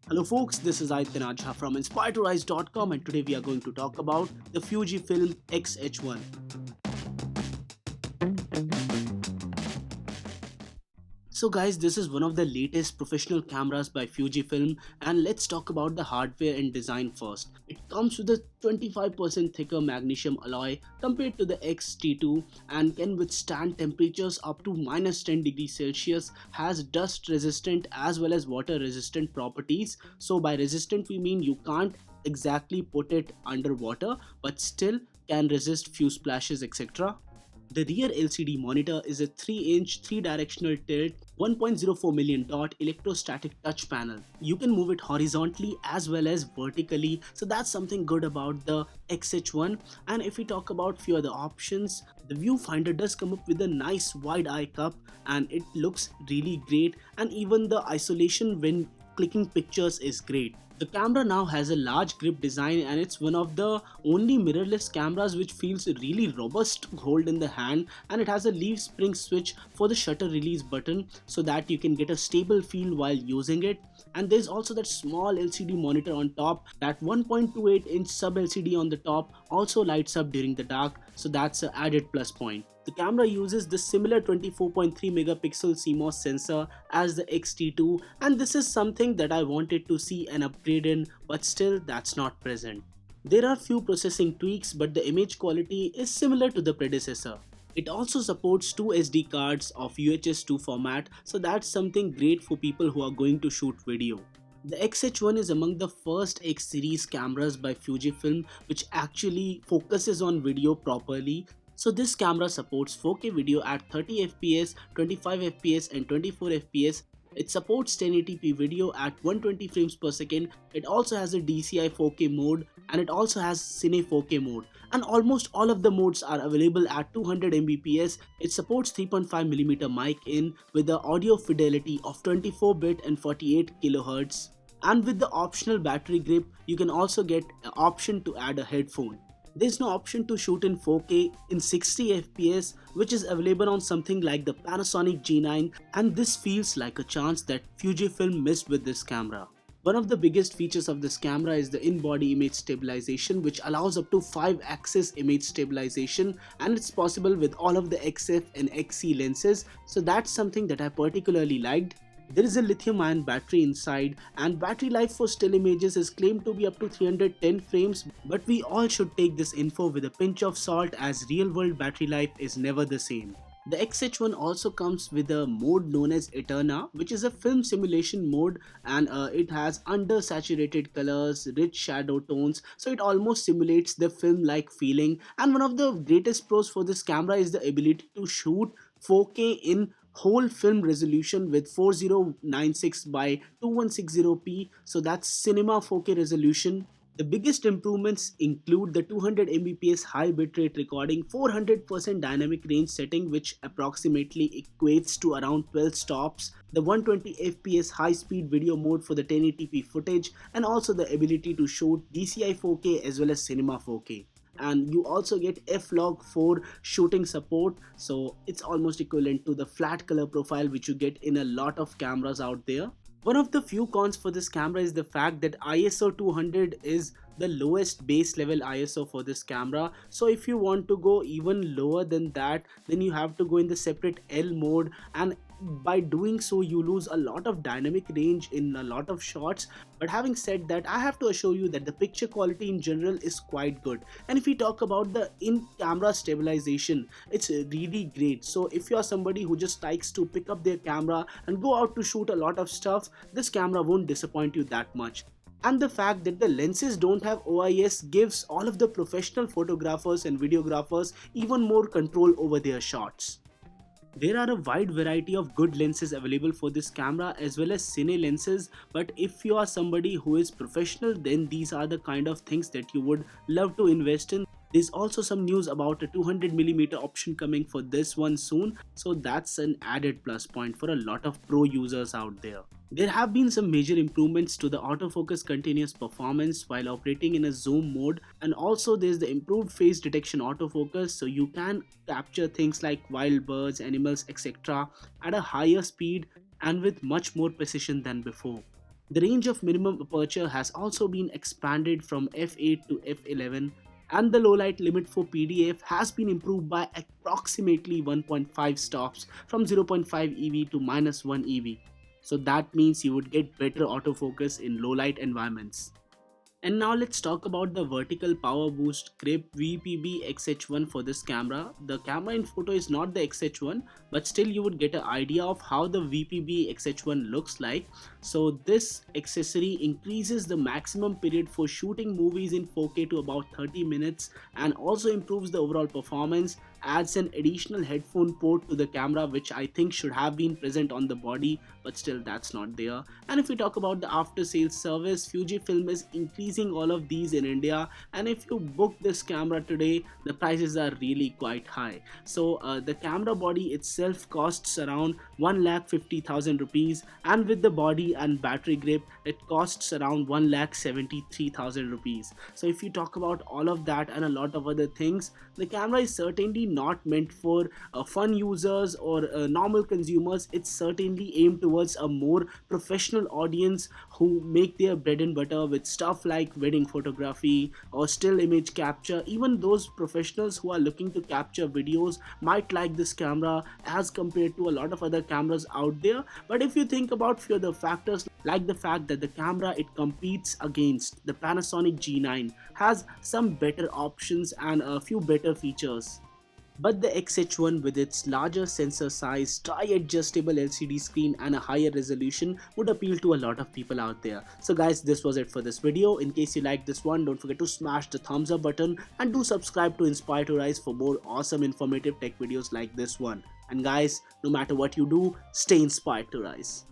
Hello folks, this is Jha from inspiredtorise.com and today we are going to talk about the Fujifilm X-H1. So guys, this is one of the latest professional cameras by Fujifilm, and let's talk about the hardware and design first. It comes with a 25% thicker magnesium alloy compared to the X-T2 and can withstand temperatures up to -10 degrees Celsius, has dust resistant as well as water resistant properties. So by resistant we mean you can't exactly put it underwater but still can resist few splashes, etc. The rear LCD monitor is a 3-inch 3-directional tilt 1.04 million dot electrostatic touch panel. You can move it horizontally as well as vertically, so that's something good about the XH1. And if we talk about few other options, the viewfinder does come up with a nice wide eye cup and it looks really great, and even the isolation when clicking pictures is great. The camera now has a large grip design and it's one of the only mirrorless cameras which feels really robust to hold in the hand, and it has a leaf spring switch for the shutter release button so that you can get a stable feel while using it. And there's also that small LCD monitor on top. That 1.28-inch sub LCD on the top also lights up during the dark, so that's an added plus point. The camera uses the similar 24.3 megapixel CMOS sensor as the X-T2, and this is something that I wanted to see an upgrade in, but still that's not present. There are few processing tweaks, but the image quality is similar to the predecessor. It also supports two SD cards of UHS 2 format, so that's something great for people who are going to shoot video. The XH1 is among the first X series cameras by Fujifilm which actually focuses on video properly. So this camera supports 4K video at 30 fps, 25 fps and 24 fps. It supports 1080p video at 120 frames per second. It also has a DCI 4K mode and it also has Cine 4K mode. And almost all of the modes are available at 200 Mbps. It supports 3.5mm mic in with the audio fidelity of 24-bit and 48 kHz. And with the optional battery grip, you can also get an option to add a headphone. There's no option to shoot in 4K in 60 fps, which is available on something like the Panasonic G9, and this feels like a chance that Fujifilm missed with this camera. One of the biggest features of this camera is the in-body image stabilization, which allows up to 5-axis image stabilization, and it's possible with all of the XF and XC lenses, so that's something that I particularly liked. There is a lithium-ion battery inside, and battery life for still images is claimed to be up to 310 frames, but we all should take this info with a pinch of salt as real-world battery life is never the same. The XH1 also comes with a mode known as Eterna, which is a film simulation mode, and it has under-saturated colors, rich shadow tones, so it almost simulates the film-like feeling. And one of the greatest pros for this camera is the ability to shoot 4K in whole film resolution with 4096 by 2160p, so that's cinema 4K resolution. The biggest improvements include the 200 Mbps high bitrate recording, 400% dynamic range setting which approximately equates to around 12 stops, the 120 fps high speed video mode for the 1080p footage, and also the ability to shoot DCI 4K as well as cinema 4K. And you also get f-log4 shooting support, so it's almost equivalent to the flat color profile which you get in a lot of cameras out there. One of the few cons for this camera is the fact that ISO 200 is the lowest base level ISO for this camera, so if you want to go even lower than that, then you have to go in the separate L mode, and by doing so you lose a lot of dynamic range in a lot of shots. But having said that, I have to assure you that the picture quality in general is quite good, and if we talk about the in-camera stabilization, it's really great. So if you are somebody who just likes to pick up their camera and go out to shoot a lot of stuff, this camera won't disappoint you that much. And the fact that the lenses don't have OIS gives all of the professional photographers and videographers even more control over their shots. There are a wide variety of good lenses available for this camera as well as cine lenses, but if you are somebody who is professional, then these are the kind of things that you would love to invest in. There's also some news about a 200mm option coming for this one soon, so that's an added plus point for a lot of pro users out there. There have been some major improvements to the autofocus continuous performance while operating in a zoom mode, and also there's the improved face detection autofocus, so you can capture things like wild birds, animals, etc. at a higher speed and with much more precision than before. The range of minimum aperture has also been expanded from f8 to f11, and the low light limit for PDF has been improved by approximately 1.5 stops from 0.5 EV to -1 EV. So that means you would get better autofocus in low light environments. And now let's talk about the vertical power boost grip VPB XH1 for this camera. The camera in photo is not the XH1, but still you would get an idea of how the VPB XH1 looks like. So this accessory increases the maximum period for shooting movies in 4K to about 30 minutes and also improves the overall performance, adds an additional headphone port to the camera which I think should have been present on the body, but still that's not there. And if we talk about the after sales service, Fujifilm is increasing all of these in India, and if you book this camera today, the prices are really quite high. So the camera body itself costs around 1,50,000 rupees, and with the body and battery grip it costs around 1,73,000 rupees. So if you talk about all of that and a lot of other things, the camera is certainly not meant for fun users or normal consumers. It's certainly aimed towards a more professional audience who make their bread and butter with stuff like wedding photography or still image capture. Even those professionals who are looking to capture videos might like this camera as compared to a lot of other cameras out there. But if you think about few other factors, like the fact that the camera it competes against the Panasonic G9 has some better options and a few better features. But the XH1 with its larger sensor size, tri-adjustable LCD screen and a higher resolution would appeal to a lot of people out there. So guys, this was it for this video. In case you liked this one, don't forget to smash the thumbs up button and do subscribe to Inspire to Rise for more awesome informative tech videos like this one. And guys, no matter what you do, stay inspired to rise.